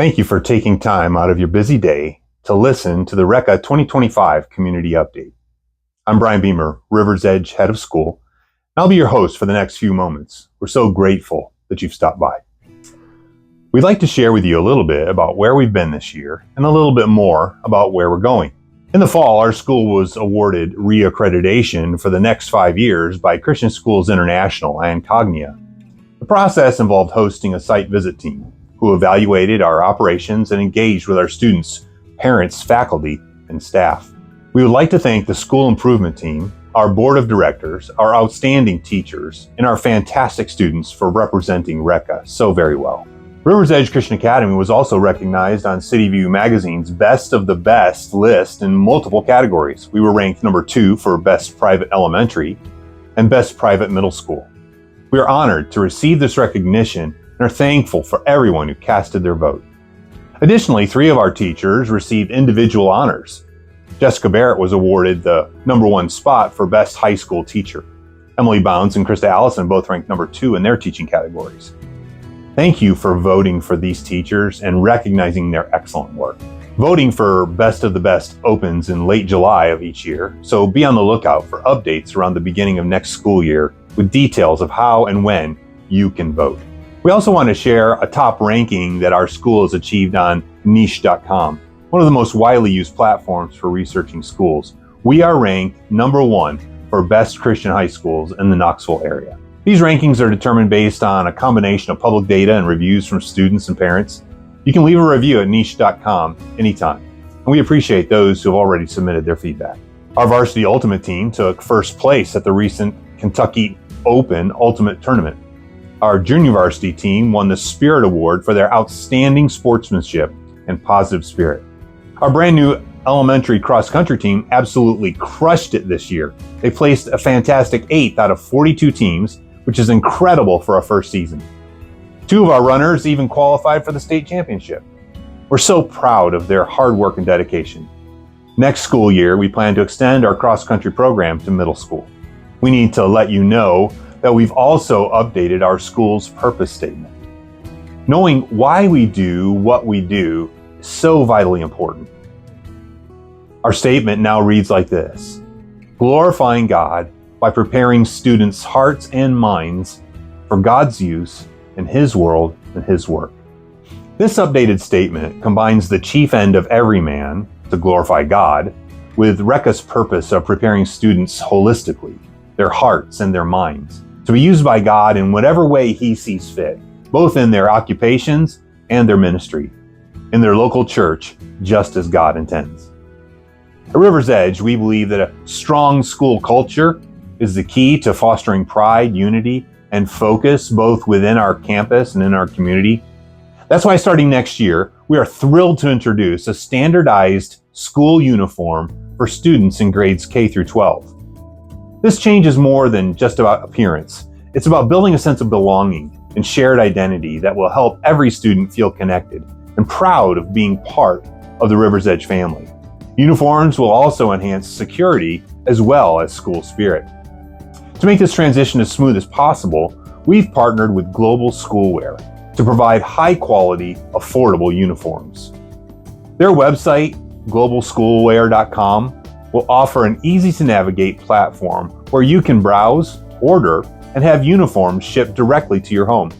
Thank you for taking time out of your busy day to listen to the RECA 2025 Community Update. I'm Brian Beamer, River's Edge Head of School, and I'll be your host for the next few moments. We're so grateful that you've stopped by. We'd like to share with you a little bit about where we've been this year and a little bit more about where we're going. In the fall, our school was awarded Re-accreditation for the next 5 years by Christian Schools International and Cognia. The process involved hosting a site visit team who evaluated our operations and engaged with our students, parents, faculty, and staff. We would like to thank the school improvement team, our board of directors, our outstanding teachers, and our fantastic students for representing RECA so very well. River's Edge Christian Academy was also recognized on CityView magazine's Best of the Best list in multiple categories. We were ranked number 2 for Best Private Elementary and Best Private Middle School. We are honored to receive this recognition and are thankful for everyone who casted their vote. Additionally, 3 of our teachers received individual honors. Jessica Barrett was awarded the number 1 spot for Best High School Teacher. Emily Bounds and Krista Allison both ranked number 2 in their teaching categories. Thank you for voting for these teachers and recognizing their excellent work. Voting for Best of the Best opens in late July of each year, so be on the lookout for updates around the beginning of next school year with details of how and when you can vote. We also want to share a top ranking that our school has achieved on niche.com, one of the most widely used platforms for researching schools. We are ranked number 1 for best Christian high schools in the Knoxville area. These rankings are determined based on a combination of public data and reviews from students and parents. You can leave a review at niche.com anytime, and we appreciate those who have already submitted their feedback. Our varsity ultimate team took first place at the recent Kentucky Open Ultimate Tournament. Our junior varsity team won the Spirit Award for their outstanding sportsmanship and positive spirit. Our brand new elementary cross-country team absolutely crushed it this year. They placed a fantastic 8th out of 42 teams, which is incredible for our first season. 2 of our runners even qualified for the state championship. We're so proud of their hard work and dedication. Next school year, we plan to extend our cross-country program to middle school. We need to let you know that we've also updated our school's purpose statement. Knowing why we do what we do is so vitally important. Our statement now reads like this: glorifying God by preparing students' hearts and minds for God's use in His world and His work. This updated statement combines the chief end of every man, to glorify God, with RECA's purpose of preparing students holistically, their hearts and their minds, to be used by God in whatever way He sees fit, both in their occupations and their ministry, in their local church, just as God intends. At River's Edge, we believe that a strong school culture is the key to fostering pride, unity, and focus both within our campus and in our community. That's why starting next year, we are thrilled to introduce a standardized school uniform for students in grades K through 12. This change is more than just about appearance. It's about building a sense of belonging and shared identity that will help every student feel connected and proud of being part of the River's Edge family. Uniforms will also enhance security as well as school spirit. To make this transition as smooth as possible, we've partnered with Global Schoolwear to provide high-quality, affordable uniforms. Their website, globalschoolwear.com, will offer an easy-to-navigate platform where you can browse, order, and have uniforms shipped directly to your home.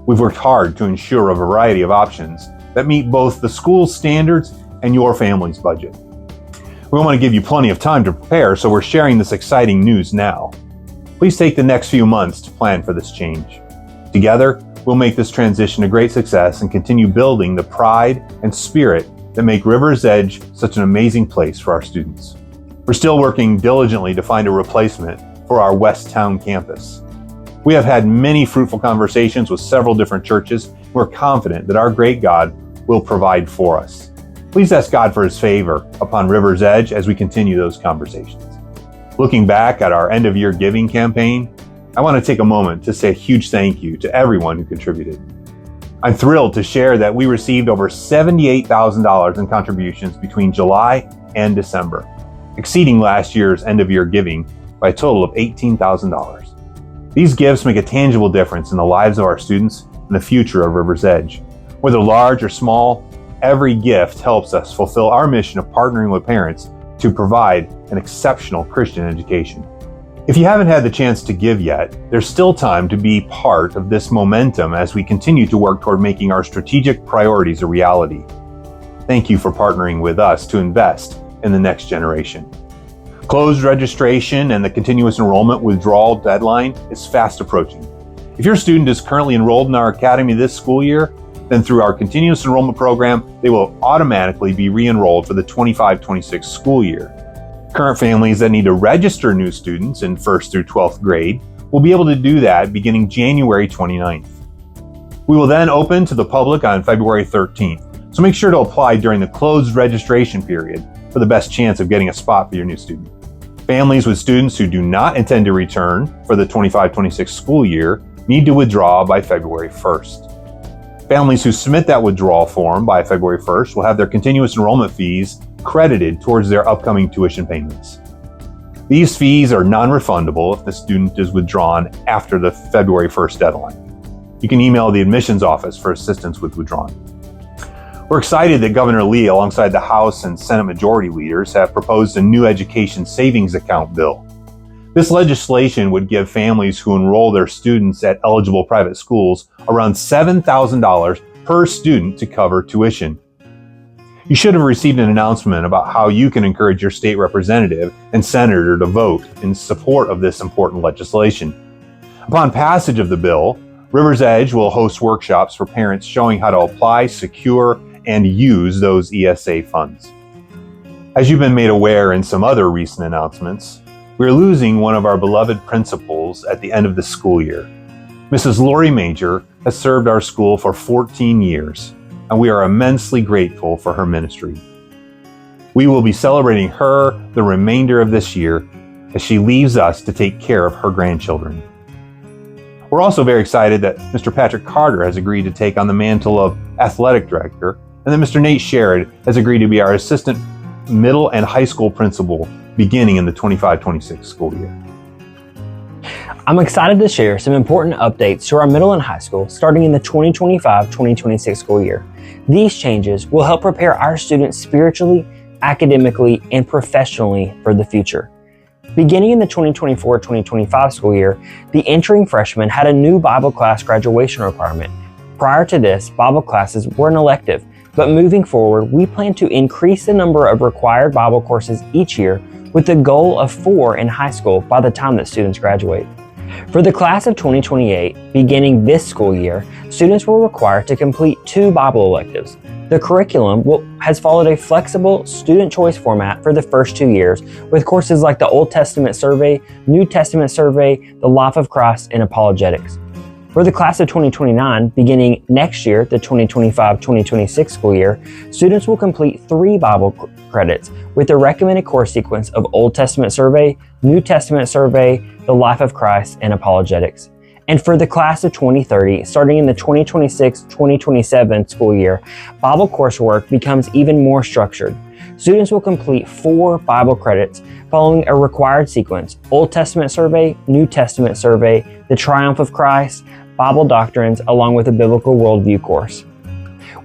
We've worked hard to ensure a variety of options that meet both the school's standards and your family's budget. We want to give you plenty of time to prepare, so we're sharing this exciting news now. Please take the next few months to plan for this change. Together, we'll make this transition a great success and continue building the pride and spirit that make River's Edge such an amazing place for our students. We're still working diligently to find a replacement for our West Town campus. We have had many fruitful conversations with several different churches. We're confident that our great God will provide for us. Please ask God for His favor upon River's Edge as we continue those conversations. Looking back at our end-of-year giving campaign, I want to take a moment to say a huge thank you to everyone who contributed. I'm thrilled to share that we received over $78,000 in contributions between July and December, exceeding last year's end-of-year giving by a total of $18,000. These gifts make a tangible difference in the lives of our students and the future of River's Edge. Whether large or small, every gift helps us fulfill our mission of partnering with parents to provide an exceptional Christian education. If you haven't had the chance to give yet, there's still time to be part of this momentum as we continue to work toward making our strategic priorities a reality. Thank you for partnering with us to invest in the next generation. Closed registration and the continuous enrollment withdrawal deadline is fast approaching. If your student is currently enrolled in our academy this school year, then through our continuous enrollment program, they will automatically be re-enrolled for the 25-26 school year. Current families that need to register new students in 1st through 12th grade will be able to do that beginning January 29th. We will then open to the public on February 13th, so make sure to apply during the closed registration period for the best chance of getting a spot for your new student. Families with students who do not intend to return for the 25-26 school year need to withdraw by February 1st. Families who submit that withdrawal form by February 1st will have their continuous enrollment fees credited towards their upcoming tuition payments. These fees are non-refundable if the student is withdrawn after the February 1st deadline. You can email the admissions office for assistance with withdrawing. We're excited that Governor Lee, alongside the House and Senate Majority leaders, have proposed a new education savings account bill. This legislation would give families who enroll their students at eligible private schools around $7,000 per student to cover tuition. You should have received an announcement about how you can encourage your state representative and senator to vote in support of this important legislation. Upon passage of the bill, River's Edge will host workshops for parents showing how to apply, secure, and use those ESA funds. As you've been made aware in some other recent announcements, we're losing one of our beloved principals at the end of the school year. Mrs. Lori Major has served our school for 14 years, and we are immensely grateful for her ministry. We will be celebrating her the remainder of this year as she leaves us to take care of her grandchildren. We're also very excited that Mr. Patrick Carter has agreed to take on the mantle of athletic director, and that Mr. Nate Sherrod has agreed to be our assistant middle and high school principal beginning in the 25-26 school year. I'm excited to share some important updates to our middle and high school starting in the 2025-2026 school year. These changes will help prepare our students spiritually, academically, and professionally for the future. Beginning in the 2024-2025 school year, the entering freshmen had a new Bible class graduation requirement. Prior to this, Bible classes were an elective, but moving forward, we plan to increase the number of required Bible courses each year with the goal of 4 in high school by the time that students graduate. For the class of 2028, beginning this school year, students were required to complete 2 Bible electives. The curriculum has followed a flexible student choice format for the first 2 years, with courses like the Old Testament Survey, New Testament Survey, the Life of Christ, and Apologetics. For the class of 2029, beginning next year, the 2025-2026 school year, students will complete 3 Bible credits with the recommended course sequence of Old Testament Survey, New Testament Survey, the Life of Christ, and Apologetics. And for the class of 2030, starting in the 2026-2027 school year, Bible coursework becomes even more structured. Students will complete 4 Bible credits following a required sequence: Old Testament Survey, New Testament Survey, the Triumph of Christ, Bible Doctrines, along with a Biblical Worldview course.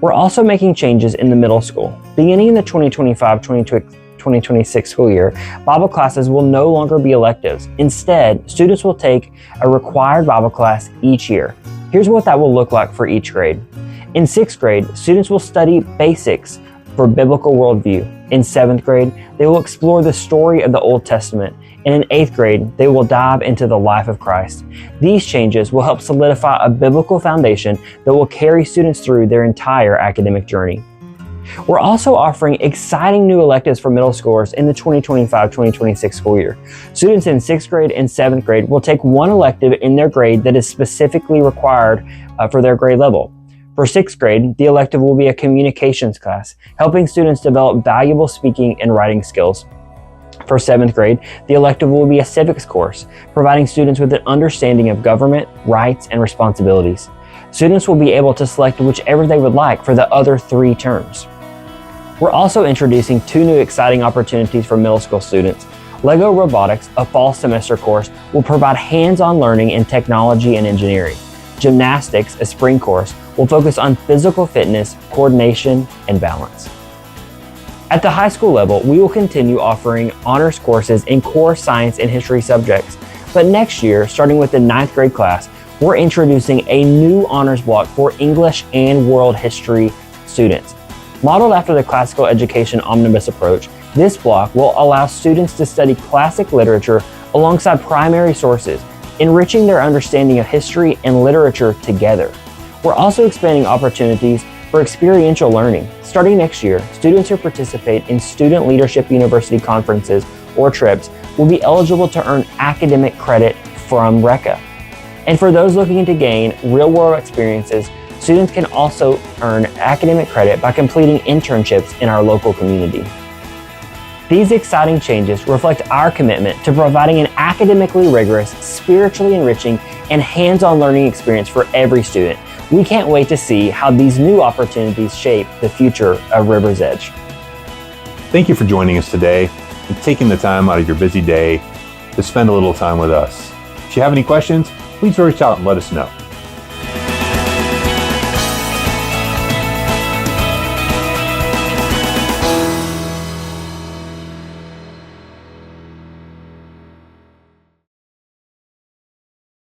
We're also making changes in the middle school. Beginning in the 2025-2026 school year, Bible classes will no longer be electives. Instead, students will take a required Bible class each year. Here's what that will look like for each grade. In 6th grade, students will study basics for biblical worldview. In 7th grade, they will explore the story of the Old Testament. And in 8th grade, they will dive into the life of Christ. These changes will help solidify a biblical foundation that will carry students through their entire academic journey. We're also offering exciting new electives for middle schoolers in the 2025-2026 school year. Students in 6th grade and 7th grade will take 1 elective in their grade that is specifically required for their grade level. For 6th grade, the elective will be a communications class, helping students develop valuable speaking and writing skills. For 7th grade, the elective will be a civics course, providing students with an understanding of government, rights, and responsibilities. Students will be able to select whichever they would like for the other 3 terms. We're also introducing 2 new exciting opportunities for middle school students. LEGO Robotics, a fall semester course, will provide hands-on learning in technology and engineering. Gymnastics, a spring course, will focus on physical fitness, coordination, and balance. At the high school level, we will continue offering honors courses in core science and history subjects. But next year, starting with the 9th grade class, we're introducing a new honors block for English and world history students. Modeled after the classical education omnibus approach, this block will allow students to study classic literature alongside primary sources, enriching their understanding of history and literature together. We're also expanding opportunities for experiential learning. Starting next year, students who participate in Student Leadership University conferences or trips will be eligible to earn academic credit from RECA. And for those looking to gain real-world experiences, students can also earn academic credit by completing internships in our local community. These exciting changes reflect our commitment to providing an academically rigorous, spiritually enriching, and hands-on learning experience for every student. We can't wait to see how these new opportunities shape the future of River's Edge. Thank you for joining us today and taking the time out of your busy day to spend a little time with us. If you have any questions, please reach out and let us know.